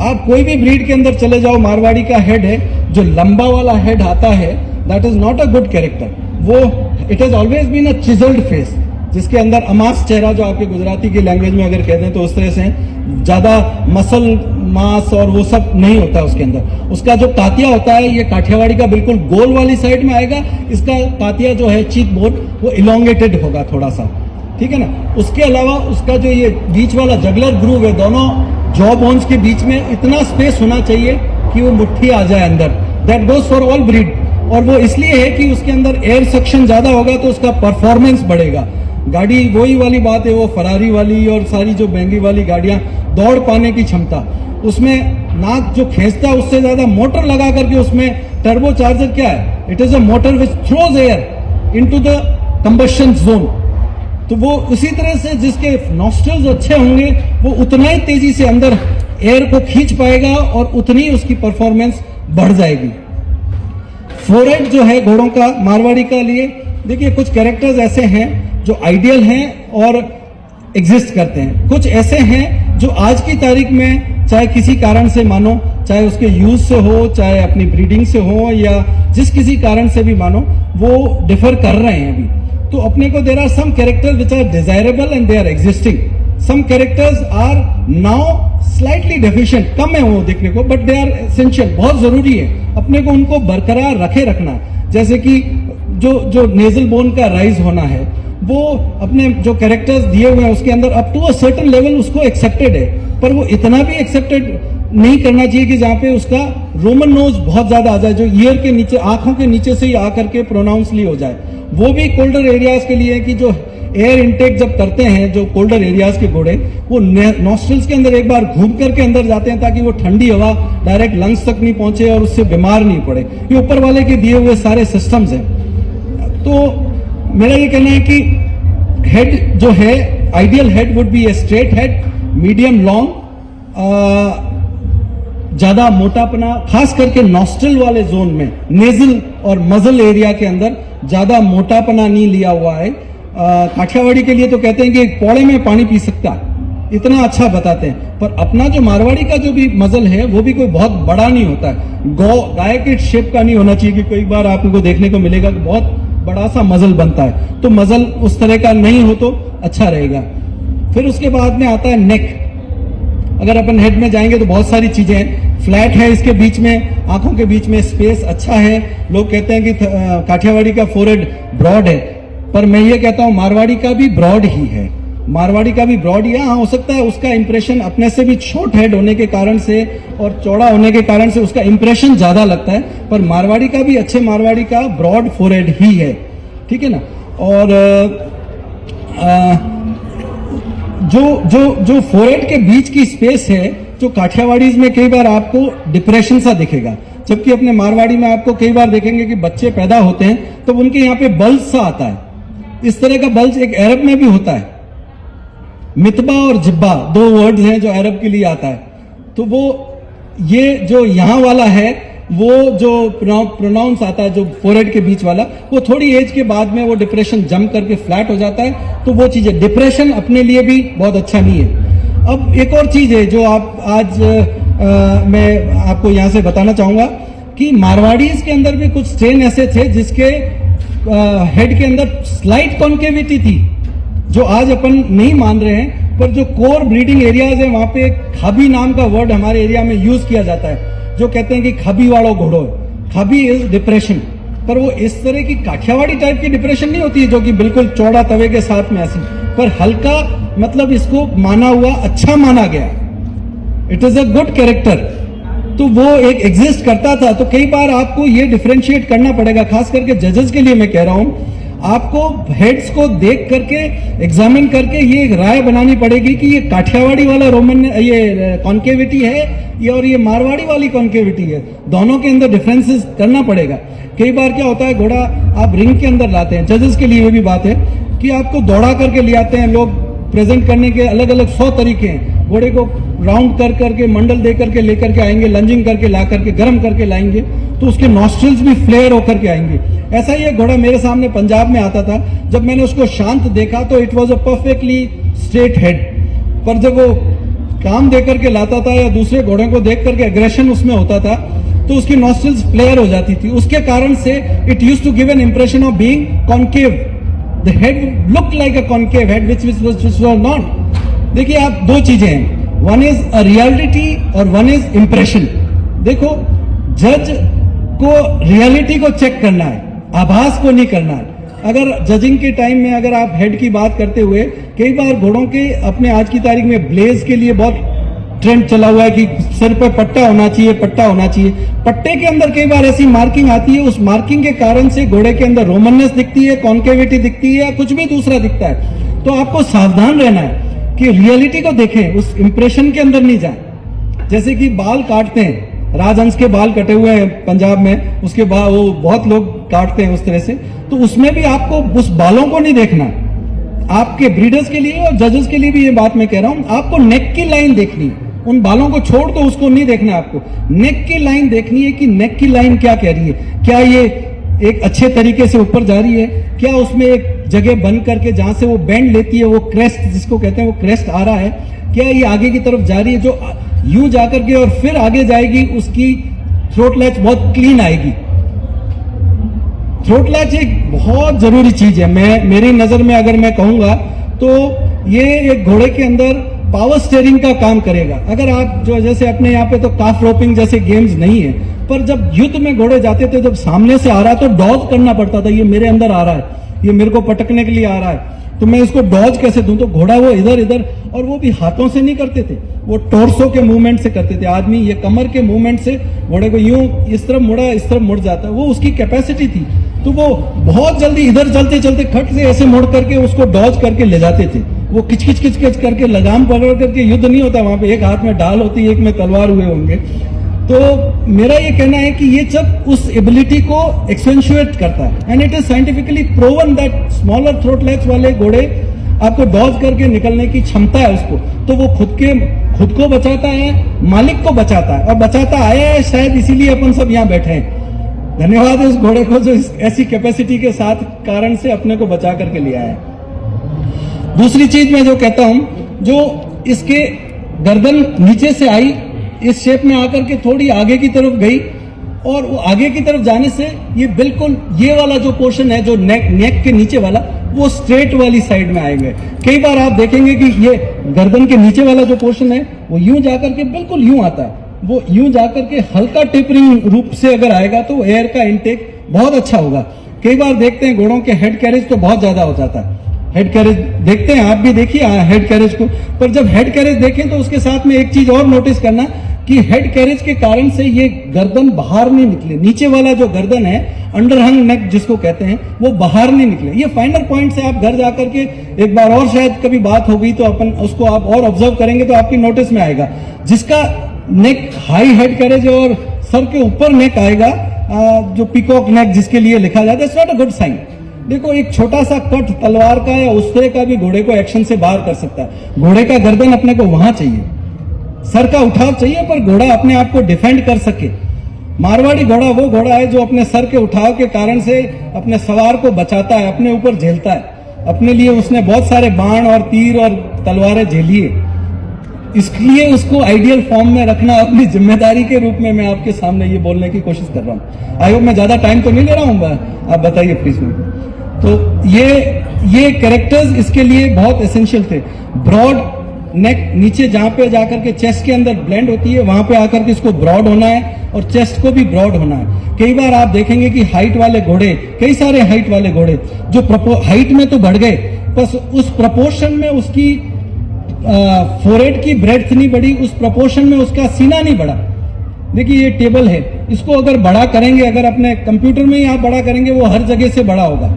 आप कोई भी ब्रीड के अंदर चले जाओ, मारवाड़ी का हेड है, जो लंबा वाला हेड आता है, that is not a good character. वो it has always been a chiselled face, जिसके अंदर अमास चेहरा, जो आपके गुजराती की लैंग्वेज में अगर कहते हैं तो उस तरह से ज्यादा मसल मांस और वो सब नहीं होता उसके अंदर। उसका जो तातिया होता है, ये काठियावाड़ी का बिल्कुल गोल वाली साइड में आएगा, इसका तातिया जो है चीक बोन वो इलोंगेटेड होगा थोड़ा सा, ठीक है ना। उसके अलावा उसका जो ये बीच वाला जगलर ग्रूव है, दोनों जॉ बोन्स के बीच में इतना स्पेस होना चाहिए कि वो मुट्ठी आ जाए अंदर। That goes for all breed. और वो इसलिए है कि उसके अंदर एयर सक्शन ज्यादा होगा तो उसका परफॉर्मेंस बढ़ेगा। गाड़ी वही वाली बात है, वो फरारी वाली और सारी जो महंगी वाली गाड़ियां, दौड़ पाने की क्षमता, उसमें नाक जो खींचता है उससे ज्यादा मोटर लगा करके उसमें टर्बो चार्जर क्या है, it is a motor which throws air into the combustion zone. तो वो उसी तरह से जिसके नॉस्ट्रल्स अच्छे होंगे वो उतना ही तेजी से अंदर एयर को खींच पाएगा और उतनी उसकी परफॉर्मेंस बढ़ जाएगी। फोरहेड जो है घोड़ों का, मारवाड़ी का लिए, देखिए कुछ कैरेक्टर्स ऐसे हैं जो आइडियल हैं और एग्जिस्ट करते हैं, कुछ ऐसे हैं जो आज की तारीख में चाहे किसी कारण से मानो, चाहे उसके यूज से हो, चाहे अपनी ब्रीडिंग से हो, या जिस किसी कारण से भी मानो, वो डिफर कर रहे हैं अभी। तो अपने को there are some characters which are desirable and they are existing, some characters are now slightly deficient, कम है वो देखने को, बट दे आर एसेंशियल, बहुत जरूरी है अपने को उनको बरकरार रखना। जैसे कि जो नेजल बोन का राइज होना है, वो अपने जो कैरेक्टर्स दिए हुए हैं उसके अंदर up to a certain level उसको एक्सेप्टेड है, पर वो इतना भी एक्सेप्टेड नहीं करना चाहिए कि जहां पे उसका रोमन नोज बहुत ज्यादा आ जाए, जो ईयर के नीचे, आंखों के नीचे से ही आकर के प्रोनाउंसली हो जाए। वो भी कोल्डर एरियाज के लिए कि जो एयर इनटेक जब करते हैं जो कोल्डर एरियाज के घोड़े, वो नॉस्ट्रल्स के अंदर एक बार घूम करके अंदर जाते हैं ताकि वो ठंडी हवा डायरेक्ट लंग्स तक नहीं पहुंचे और उससे बीमार नहीं पड़े। ये ऊपर वाले के दिए हुए सारे सिस्टम्स हैं। तो मेरा ये कहना है कि हेड जो है, ideal head would be a straight head, medium long, ज्यादा मोटापना, खास करके नॉस्ट्रल वाले जोन में, नेजल और मजल एरिया के अंदर ज्यादा मोटापना नहीं लिया हुआ है। काठियावाड़ी के लिए तो कहते हैं कि एक पौड़े में पानी पी सकता है, इतना अच्छा बताते हैं, पर अपना जो मारवाड़ी का जो भी मजल है वो भी कोई बहुत बड़ा नहीं होता है, गाय के शेप का नहीं होना चाहिए कि कई बार आपको देखने को मिलेगा कि बहुत बड़ा सा मजल बनता है, तो मजल उस तरह का नहीं हो तो अच्छा रहेगा। फिर उसके बाद में आता है नेक। अगर अपन हेड में जाएंगे तो बहुत सारी चीजें हैं, फ्लैट है, इसके बीच में आंखों के बीच में स्पेस अच्छा है। लोग कहते हैं कि काठियावाड़ी का फोरहेड ब्रॉड है, पर मैं ये कहता हूं मारवाड़ी का भी ब्रॉड ही है, मारवाड़ी का भी ब्रॉड ही है। हाँ, हो सकता है उसका इंप्रेशन अपने से भी छोट हेड होने के कारण से और चौड़ा होने के कारण से उसका इंप्रेशन ज्यादा लगता है, पर मारवाड़ी का भी, अच्छे मारवाड़ी का ब्रॉड फोरहेड ही है, ठीक है ना। और जो फोरहेड के बीच की स्पेस है, जो काठियावाड़ीज में कई बार आपको डिप्रेशन सा दिखेगा, जबकि अपने मारवाड़ी में आपको कई बार देखेंगे कि बच्चे पैदा होते हैं तो उनके यहाँ पे बल्ज सा आता है। इस तरह का बल्ज एक अरब में भी होता है, मितबा और जिब्बा दो वर्ड्स हैं जो अरब के लिए आता है। तो वो ये जो यहाँ वाला है, वो जो प्रोनाउंस आता है जो फोरहेड के बीच वाला, वो थोड़ी एज के बाद में वो डिप्रेशन जम करके फ्लैट हो जाता है। तो वो चीज है, डिप्रेशन अपने लिए भी बहुत अच्छा नहीं है। अब एक और चीज है जो आप आज मैं आपको यहां से बताना चाहूंगा कि मारवाड़ीज के अंदर भी कुछ स्ट्रेन ऐसे थे जिसके हेड के अंदर स्लाइट कॉन्केविटी थी, जो आज अपन नहीं मान रहे हैं, पर जो कोर ब्रीडिंग एरियाज है वहां पे खाबी नाम का वर्ड हमारे एरिया में यूज किया जाता है, जो कहते हैं कि खाबी वालों घोड़ो है। खाबी इज डिप्रेशन, पर वो इस तरह की काठियावाड़ी टाइप की डिप्रेशन नहीं होती है जो कि बिल्कुल चौड़ा तवे के साथ में ऐसी, पर हल्का, मतलब इसको माना हुआ अच्छा माना गया, it is a good character. तो वो एक एग्जिस्ट करता था। तो कई बार आपको ये डिफरेंशिएट करना पड़ेगा, खास करके जजेस के लिए मैं कह रहा हूं, आपको हेड्स को देख करके, एग्जामिन करके ये एक राय बनानी पड़ेगी कि ये काठियावाड़ी वाला रोमन ये कॉन्केविटी है ये, और ये मारवाड़ी वाली कॉन्केविटी है, दोनों के अंदर डिफरेंसेस करना पड़ेगा। कई बार क्या होता है, घोड़ा आप रिंग के अंदर लाते हैं, जजेस के लिए ये भी बात है कि आपको दौड़ा करके ले आते हैं लोग, प्रेजेंट करने के अलग अलग 100 तरीके हैं। घोड़े को राउंड कर करके, मंडल दे करके लेकर के आएंगे, लंजिंग करके ला करके, गर्म करके लाएंगे, तो उसके नॉस्ट्रल्स भी फ्लेयर होकर के आएंगे। ऐसा ही एक घोड़ा मेरे सामने पंजाब में आता था, जब मैंने उसको शांत देखा तो it was a perfectly straight head, पर जब वो काम दे करके लाता था या दूसरे घोड़े को देख करके एग्रेशन उसमें होता था, तो उसकी नॉस्ट्रल्स फ्लेयर हो जाती थी। उसके कारण से it use to give an impression of being concave, the head look like a concave head which was not. देखिए, आप दो चीजें हैं, वन इज अ रियलिटी और वन इज इंप्रेशन। देखो, जज को रियलिटी को चेक करना है, आभास को नहीं करना है। अगर जजिंग के टाइम में अगर आप हेड की बात करते हुए, कई बार घोड़ों के अपने आज की तारीख में ब्लेज के लिए बहुत ट्रेंड चला हुआ है कि सिर पे पट्टा होना चाहिए, पट्टा होना चाहिए। पट्टे के अंदर कई बार ऐसी मार्किंग आती है, उस मार्किंग के कारण से घोड़े के अंदर रोमननेस दिखती है, कॉन्केविटी दिखती है या कुछ भी दूसरा दिखता है। तो आपको सावधान रहना है कि रियलिटी को देखें, उस इंप्रेशन के अंदर नहीं जाए। जैसे कि बाल काटते हैं, राजहंस के बाल कटे हुए हैं पंजाब में, उसके बाद वो बहुत लोग काटते हैं उस तरह से, तो उसमें भी आपको उस बालों को नहीं देखना। आपके ब्रीडर्स के लिए और जजेस के लिए भी ये बात मैं कह रहा हूं, आपको नेक की लाइन देखनी है, उन बालों को छोड़ दो, उसको नहीं देखना है आपको। नेक की लाइन देखनी है कि नेक की लाइन क्या कह रही है, क्या ये एक अच्छे तरीके से ऊपर जा रही है, क्या उसमें एक जगह बंद करके जहां से वो बेंड लेती है, वो क्रेस्ट जिसको कहते हैं, वो क्रेस्ट आ रहा है, क्या ये आगे की तरफ जा रही है, जो यूं जाकर के और फिर आगे जाएगी, उसकी थ्रोट लैच बहुत क्लीन आएगी। थ्रोट लैच एक बहुत जरूरी चीज है। मेरी नजर में अगर मैं कहूंगा तो ये एक घोड़े के अंदर पावर स्टीयरिंग का काम करेगा। अगर आप जो जैसे अपने यहाँ पे तो काफ रोपिंग जैसे गेम्स नहीं है, पर जब युद्ध में घोड़े जाते थे, जब सामने से आ रहा है तो डॉज करना पड़ता था, ये मेरे अंदर आ रहा है, ये मेरे को पटकने के लिए आ रहा है, तो मैं इसको डॉज कैसे दूं। तो घोड़ा वो इधर इधर, और वो भी हाथों से नहीं करते थे, वो टोर्सो के मूवमेंट से करते थे। आदमी ये कमर के मूवमेंट से घोड़े को यूं इस तरफ मुड़ा, इस तरफ मुड़ जाता है, वो उसकी कैपेसिटी थी। तो वो बहुत जल्दी इधर चलते चलते खट से ऐसे मुड़ करके उसको डॉज करके ले जाते थे। वो किचकिच किचकिच करके लगाम पकड़ करके, युद्ध नहीं होता वहां पे, एक हाथ में ढाल होती है, एक में तलवार हुए होंगे। तो मेरा ये कहना है कि ये सब उस एबिलिटी को एक्सेंचुएट करता है, and it is scientifically proven that smaller throat latch वाले घोड़े आपको डॉज करके निकलने की क्षमता है उसको, तो वो खुद को बचाता है, मालिक को बचाता है, और बचाता आया है शायद इसीलिए अपन सब यहाँ बैठे हैं। धन्यवाद उस घोड़े को जो ऐसी कैपेसिटी के साथ कारण से अपने को बचा करके लिया है। दूसरी चीज मैं जो कहता हूं, जो इसके गर्दन नीचे से आई, इस शेप में आकर के थोड़ी आगे की तरफ गई, और वो आगे की तरफ जाने से ये बिल्कुल ये वाला जो पोर्शन है, जो नेक के नीचे वाला, वो स्ट्रेट वाली साइड में आए हुए। कई बार आप देखेंगे कि ये गर्दन के नीचे वाला जो पोर्शन है, वो यूं जाकर के बिल्कुल यूं आता है, वो यूं जाकर के हल्का टेपरिंग रूप से अगर आएगा तो एयर का इनटेक बहुत अच्छा होगा। कई बार देखते हैं घोड़ों के हेड कैरेज तो बहुत ज्यादा हो जाता है, हेड कैरेज देखते हैं, आप भी देखिए हेड कैरेज को, पर जब हेड कैरेज देखें तो उसके साथ में एक चीज और नोटिस करना कि हेड कैरेज के कारण से ये गर्दन बाहर नहीं निकले, नीचे वाला जो गर्दन है, अंडरहंग नेक जिसको कहते हैं, वो बाहर नहीं निकले। ये फाइनल पॉइंट से आप घर जाकर के एक बार और शायद कभी बात हो गई तो अपन उसको आप और ऑब्जर्व करेंगे तो आपकी नोटिस में आएगा। जिसका नेक हाई हेड कैरेज और सर के ऊपर नेक आएगा, जो पीकॉक नेक जिसके लिए लिखा जाता है, it's not a good sign. देखो, एक छोटा सा कट तलवार का या उस तरह का भी घोड़े को एक्शन से बाहर कर सकता है। घोड़े का गर्दन अपने को वहां चाहिए, सर का उठाव चाहिए, पर घोड़ा अपने आप को डिफेंड कर सके। मारवाड़ी घोड़ा वो घोड़ा है जो अपने सर के उठाव के कारण से अपने सवार को बचाता है, अपने ऊपर झेलता है। अपने लिए उसने बहुत सारे बाण और तीर और तलवारें झेली है, इसलिए उसको आइडियल फॉर्म में रखना अपनी जिम्मेदारी के रूप में मैं आपके सामने ये बोलने की कोशिश कर रहा हूँ। आई होप मैं ज्यादा टाइम तो नहीं ले रहा हूँ, आप बताइए प्लीज। तो ये कैरेक्टर्स इसके लिए बहुत एसेंशियल थे। ब्रॉड नेक नीचे जहां पे जाकर के चेस्ट के अंदर ब्लेंड होती है, वहां पे आकर के इसको ब्रॉड होना है और चेस्ट को भी ब्रॉड होना है। कई बार आप देखेंगे कि हाइट वाले घोड़े, कई सारे हाइट वाले घोड़े जो हाइट में तो बढ़ गए, बस उस प्रपोर्शन में उसकी फोरहेड की ब्रेड्थ नहीं बढ़ी, उस प्रपोर्शन में उसका सीना नहीं बढ़ा। देखिए ये टेबल है, इसको अगर बड़ा करेंगे, अगर अपने कंप्यूटर में ही आप बड़ा करेंगे, वो हर जगह से बड़ा होगा,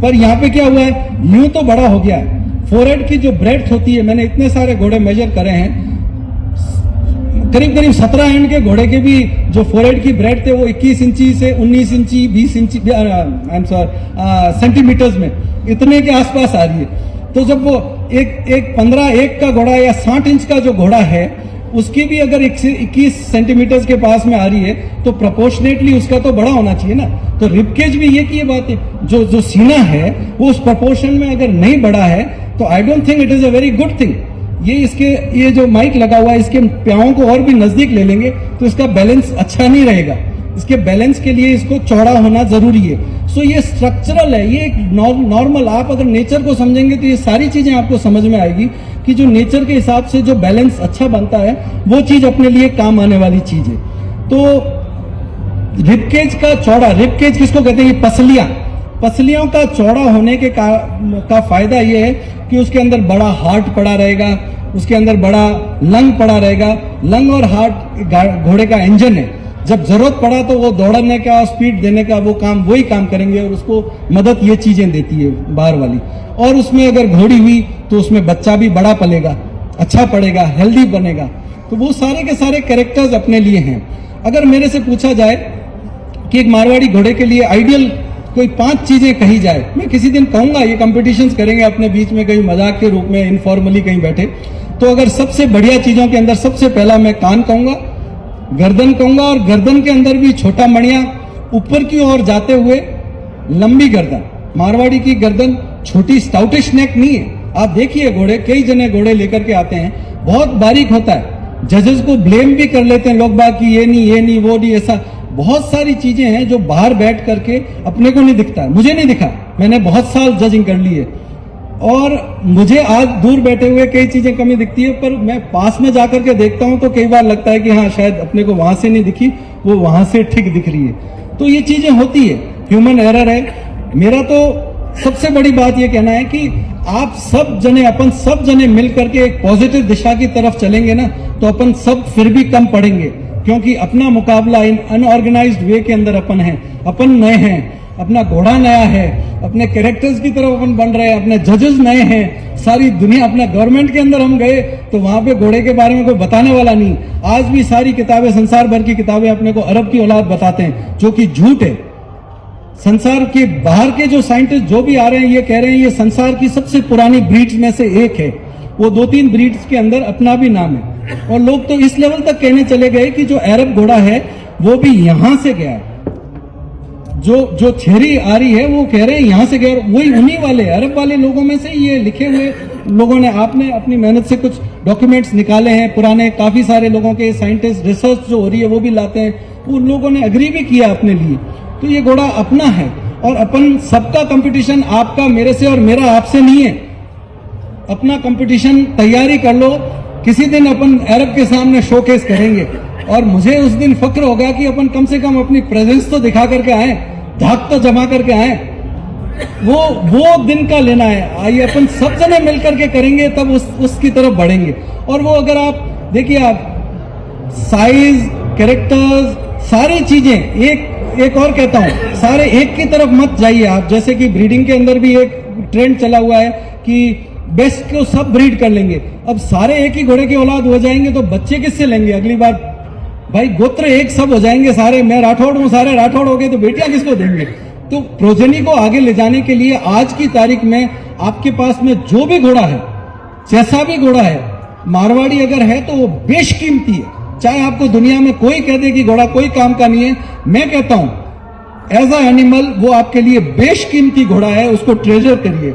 पर यहाँ पे क्या हुआ है, यूं तो बड़ा हो गया है। फोरहेड की जो ब्रेड्थ होती है, मैंने इतने सारे घोड़े मेजर करे हैं, करीब करीब 17 एंड के घोड़े के भी जो फोरहेड की ब्रेड थे वो 21 इंची से 19 इंची 20 इंची सेंटीमीटर्स में इतने के आसपास आ रही है। तो जब वो एक 15 का घोड़ा या 60 इंच का जो घोड़ा है उसकी भी अगर 21 सेंटीमीटर के पास में आ रही है तो प्रोपोर्शनेटली उसका तो बड़ा होना चाहिए ना। तो रिबकेज भी ये की बात है, जो सीना है वो उस प्रोपोर्शन में अगर नहीं बढ़ा है तो I don't think it is a very good thing. ये जो माइक लगा हुआ है इसके प्याओं को और भी नजदीक ले लेंगे तो इसका बैलेंस अच्छा नहीं रहेगा। इसके बैलेंस के लिए इसको चौड़ा होना जरूरी है। सो ये स्ट्रक्चरल है, ये एक नॉर्मल, आप अगर नेचर को समझेंगे तो ये सारी चीजें आपको समझ में आएगी कि जो नेचर के हिसाब से जो बैलेंस अच्छा बनता है वो चीज अपने लिए काम आने वाली चीज है। तो रिबकेज का चौड़ा, रिबकेज किसको कहते हैं, पसलियों का चौड़ा होने के का फायदा ये है कि उसके अंदर बड़ा हार्ट पड़ा रहेगा, उसके अंदर बड़ा लंग पड़ा रहेगा। लंग और हार्ट घोड़े का इंजन है, जब जरूरत पड़ा तो वो दौड़ने का, स्पीड देने का वो काम वही काम करेंगे, और उसको मदद ये चीजें देती है बाहर वाली। और उसमें अगर घोड़ी हुई तो उसमें बच्चा भी बड़ा पलेगा, अच्छा पड़ेगा, हेल्दी बनेगा। तो वो सारे के सारे कैरेक्टर्स अपने लिए हैं। अगर मेरे से पूछा जाए कि एक मारवाड़ी घोड़े के लिए आइडियल कोई 5 चीजें कही जाए, मैं किसी दिन कहूंगा, ये कंपटीशंस करेंगे अपने बीच में कहीं मजाक के रूप में, इनफॉर्मली कहीं बैठे, तो अगर सबसे बढ़िया चीजों के अंदर सबसे पहला मैं कान कहूंगा, गर्दन कहूंगा, और गर्दन के अंदर भी छोटा मणिया ऊपर की ओर जाते हुए लंबी गर्दन। मारवाड़ी की गर्दन छोटी स्टाउटिश नेक नहीं है। आप देखिए घोड़े, कई जने घोड़े लेकर के आते हैं, बहुत बारीक होता है। जजेस को ब्लेम भी कर लेते हैं लोग बाग कि ये नहीं वो नहीं, ऐसा बहुत सारी चीजें हैं जो बाहर बैठ करके अपने को नहीं दिखता है। मुझे नहीं दिखा, मैंने बहुत साल जजिंग कर ली है, और मुझे आज दूर बैठे हुए कई चीजें कमी दिखती है, पर मैं पास में जाकर के देखता हूं तो कई बार लगता है कि हाँ शायद अपने को वहां से नहीं दिखी, वो वहां से ठीक दिख रही है। तो ये चीजें होती है, ह्यूमन एरर है। मेरा तो सबसे बड़ी बात ये कहना है कि आप सब जने, अपन सब जने मिल करके एक पॉजिटिव दिशा की तरफ चलेंगे ना, तो अपन सब फिर भी कम पड़ेंगे, क्योंकि अपना मुकाबला इन अनऑर्गेनाइज्ड वे के अंदर अपन है, अपन नए हैं, अपना घोड़ा नया है, अपने कैरेक्टर्स की तरफ अपन बन रहे हैं, अपने जजेस नए हैं, सारी दुनिया, अपना गवर्नमेंट के अंदर हम गए तो वहां पे घोड़े के बारे में कोई बताने वाला नहीं। आज भी सारी किताबें, संसार भर की किताबें अपने को अरब की औलाद बताते हैं, जो कि झूठ है। संसार के बाहर के जो साइंटिस्ट जो भी आ रहे हैं, ये कह रहे हैं ये संसार की सबसे पुरानी ब्रीड्स में से एक है। वो 2-3 ब्रीड्स के अंदर अपना भी नाम है, और लोग तो इस लेवल तक कहने चले गए कि जो अरब घोड़ा है वो भी यहां से गया है। जो थ्योरी आ रही है वो कह रहे हैं यहां से गया, वही उन्हीं वाले अरब वाले लोगों में से ये लिखे हुए लोगों ने, आपने अपनी मेहनत से कुछ डॉक्यूमेंट्स निकाले हैं पुराने, काफी सारे लोगों के साइंटिस्ट रिसर्च जो हो रही है वो भी लाते हैं, उन लोगों ने अग्री भी किया अपने लिए। तो ये घोड़ा अपना है, और अपन सबका कंपटीशन आपका मेरे से और मेरा आपसे नहीं है। अपना कंपटीशन तैयारी कर लो, किसी दिन अपन अरब के सामने शोकेस करेंगे, और मुझे उस दिन फक्र होगा कि अपन कम से कम अपनी प्रेजेंस तो दिखा करके आए, धाक तो जमा करके आए। वो दिन का लेना है। आइए अपन सब जने मिलकर के करेंगे, तब उसकी तरफ बढ़ेंगे। और वो अगर आप देखिए, आप साइज, कैरेक्टर्स, सारी चीजें, एक और कहता हूं, सारे एक की तरफ मत जाइए आप। जैसे कि ब्रीडिंग के अंदर भी एक ट्रेंड चला हुआ है कि बेस्ट को सब ब्रीड कर लेंगे। अब सारे एक ही घोड़े की औलाद हो जाएंगे तो बच्चे किससे लेंगे अगली बार? भाई गोत्र एक सब हो जाएंगे सारे, मैं राठौड़ हूं, सारे राठौड़ हो गए, तो बेटियां किसको देंगे? तो प्रोजेनी को आगे ले जाने के लिए आज की तारीख में आपके पास में जो भी घोड़ा है, जैसा भी घोड़ा है, मारवाड़ी अगर है तो वो बेशकीमती है। चाहे आपको दुनिया में कोई कह दे कि घोड़ा कोई काम का नहीं है, मैं कहता हूं एज अ एनिमल वो आपके लिए बेशकीमती घोड़ा है, उसको ट्रेजर करिए।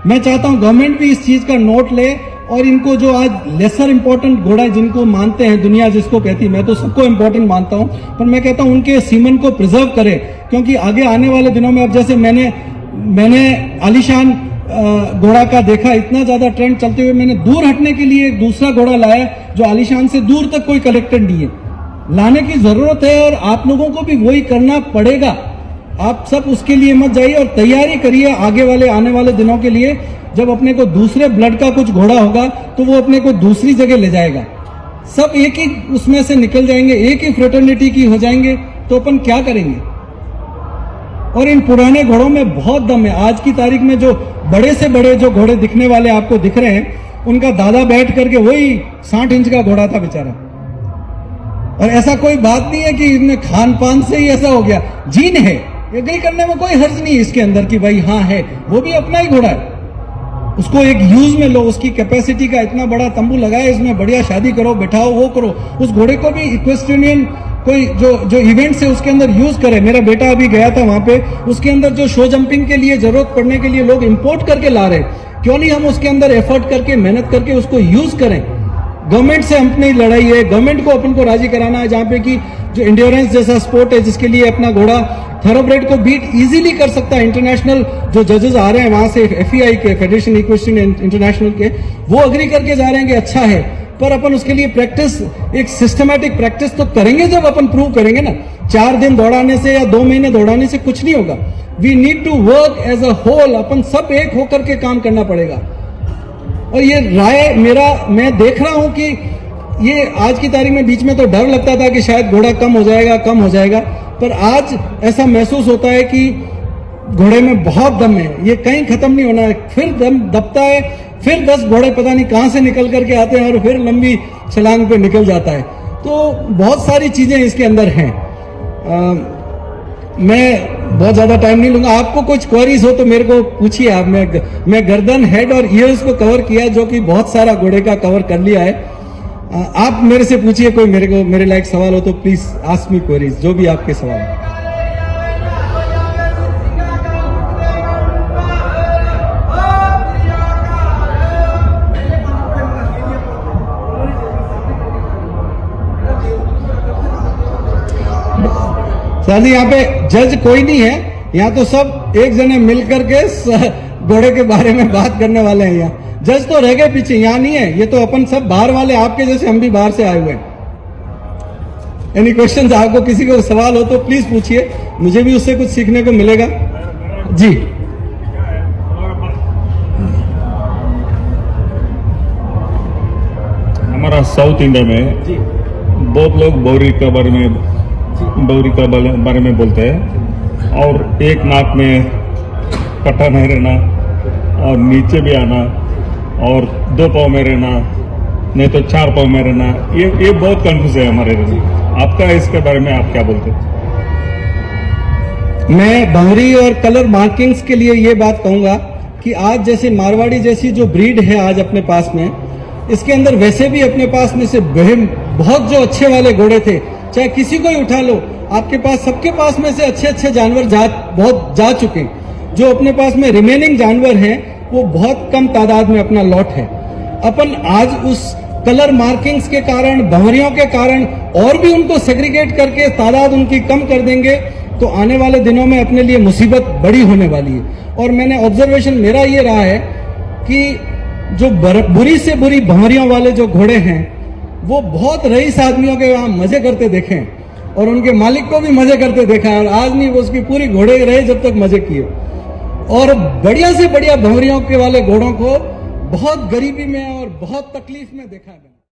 मैं चाहता हूं गवर्नमेंट भी इस चीज का नोट ले, और इनको जो आज लेसर इंपॉर्टेंट घोड़ा जिनको मानते हैं दुनिया, जिसको कहती है, मैं तो सबको इंपॉर्टेंट मानता हूं, पर मैं कहता हूं उनके सीमन को प्रिजर्व करें, क्योंकि आगे आने वाले दिनों में, अब जैसे मैंने आलीशान घोड़ा का देखा, इतना ज्यादा ट्रेंड चलते हुए मैंने दूर हटने के लिए एक दूसरा घोड़ा लाया जो आलीशान से दूर तक कोई कलेक्टेड नहीं है। लाने की जरूरत है, और आप लोगों को भी वही करना पड़ेगा। आप सब उसके लिए मत जाइए, और तैयारी करिए आगे वाले आने वाले दिनों के लिए। जब अपने को दूसरे ब्लड का कुछ घोड़ा होगा तो वो अपने को दूसरी जगह ले जाएगा, सब एक ही उसमें से निकल जाएंगे, एक ही फ्रेटर्निटी की हो जाएंगे, तो अपन क्या करेंगे? और इन पुराने घोड़ों में बहुत दम है। आज की तारीख में जो बड़े से बड़े जो घोड़े दिखने वाले आपको दिख रहे हैं, उनका दादा बैठ करके वही 60 इंच का घोड़ा था बेचारा। और ऐसा कोई बात नहीं है कि इनमें खान पान से ही ऐसा हो गया, जीन है, एग्री करने में कोई हर्ज नहीं इसके अंदर कि भाई हाँ है, वो भी अपना ही घोड़ा है। उसको एक यूज में लो, उसकी कैपेसिटी का इतना बड़ा तंबू लगाए, इसमें बढ़िया शादी करो, बैठाओ, वो करो। उस घोड़े को भी इक्वेस्ट्रियन कोई जो इवेंट्स है उसके अंदर यूज करे। मेरा बेटा अभी गया था वहां पे, उसके अंदर जो शो जंपिंग के लिए जरूरत पड़ने के लिए लोग इंपोर्ट करके ला रहे, क्यों नहीं हम उसके अंदर एफर्ट करके, मेहनत करके उसको यूज करें? गवर्नमेंट से अपनी लड़ाई है, गवर्नमेंट को अपन को राजी कराना है, जहां पे कि जो इंड्योरेंस जैसा स्पोर्ट है जिसके लिए अपना घोड़ा थॉरोब्रेड को बीट इजीली कर सकता है। इंटरनेशनल जो जजेस आ रहे हैं वहां से, FEI के, फेडरेशन इक्वेस्ट्रियन इंटरनेशनल के, वो अग्री करके जा रहे हैं कि अच्छा है, पर अपन उसके लिए प्रैक्टिस, एक सिस्टमैटिक प्रैक्टिस तो करेंगे जब अपन प्रूव करेंगे ना। 4 दिन दौड़ाने से या 2 महीने दौड़ाने से कुछ नहीं होगा। We need to work as a whole, अपन सब एक होकर के काम करना पड़ेगा। और ये राय मैं देख रहा हूं कि ये आज की तारीख में बीच में तो डर लगता था कि शायद घोड़ा कम हो जाएगा, पर आज ऐसा महसूस होता है कि घोड़े में बहुत दम है, ये कहीं खत्म नहीं होना है, फिर दम दबता है, फिर 10 घोड़े पता नहीं कहां से निकल करके आते हैं और फिर लंबी छलांग पे निकल जाता है। तो बहुत सारी चीजें इसके अंदर हैं। मैं बहुत ज्यादा टाइम नहीं लूंगा, आपको कुछ क्वेरीज हो तो मेरे को पूछिए आप। मैं गर्दन, हेड और ईयर्स को कवर किया, जो कि बहुत सारा घोड़े का कवर कर लिया है। आप मेरे से पूछिए, कोई मेरे लायक सवाल हो तो प्लीज आस्क मी क्वेरीज, जो भी आपके सवाल है। सर जी, यहाँ पे जज कोई नहीं है, यहाँ तो सब एक जने मिल करके घोड़े के बारे में बात करने वाले हैं। यहाँ जज तो रह गए पीछे, यहाँ नहीं है, ये तो अपन सब बाहर वाले, आपके जैसे हम भी बाहर से आए हुए हैं। एनी क्वेश्चंस, आपको किसी को सवाल हो तो प्लीज पूछिए, मुझे भी उससे कुछ सीखने को मिलेगा। जी, हमारा साउथ इंडिया में बहुत लोग बौरी के बारे में बोलते हैं, और एक नाक में कटा नहीं रहना और नीचे भी आना और 2 पाँव में रहना, नहीं तो 4 पाँव में रहना, ये बहुत कंफ्यूज है हमारे लिए। आपका इसके बारे में आप क्या बोलते हैं? मैं भंवरी और कलर मार्किंग्स के लिए ये बात कहूंगा कि आज जैसे मारवाड़ी जैसी जो ब्रीड है आज अपने पास में, इसके अंदर वैसे भी अपने पास में से बहुत जो अच्छे वाले घोड़े थे, चाहे किसी को ही उठा लो, आपके पास सबके पास में से अच्छे जानवर बहुत जा चुके हैं। जो अपने पास में रिमेनिंग जानवर हैं वो बहुत कम तादाद में अपना लॉट है। अपन आज उस कलर मार्किंग्स के कारण, भंवरियों के कारण और भी उनको सेग्रीगेट करके तादाद उनकी कम कर देंगे तो आने वाले दिनों में अपने लिए मुसीबत बड़ी होने वाली है। और मैंने ऑब्जर्वेशन मेरा ये रहा है कि जो बुरी से बुरी भंवरियों वाले जो घोड़े हैं वो बहुत रईस आदमियों के वहां मजे करते देखे हैं और उनके मालिक को भी मजे करते देखा है, और आज नहीं वो उसकी पूरी घोड़े रहे जब तक मजे किए। और बढ़िया से बढ़िया भंवरियों के वाले घोड़ों को बहुत गरीबी में और बहुत तकलीफ में देखा है।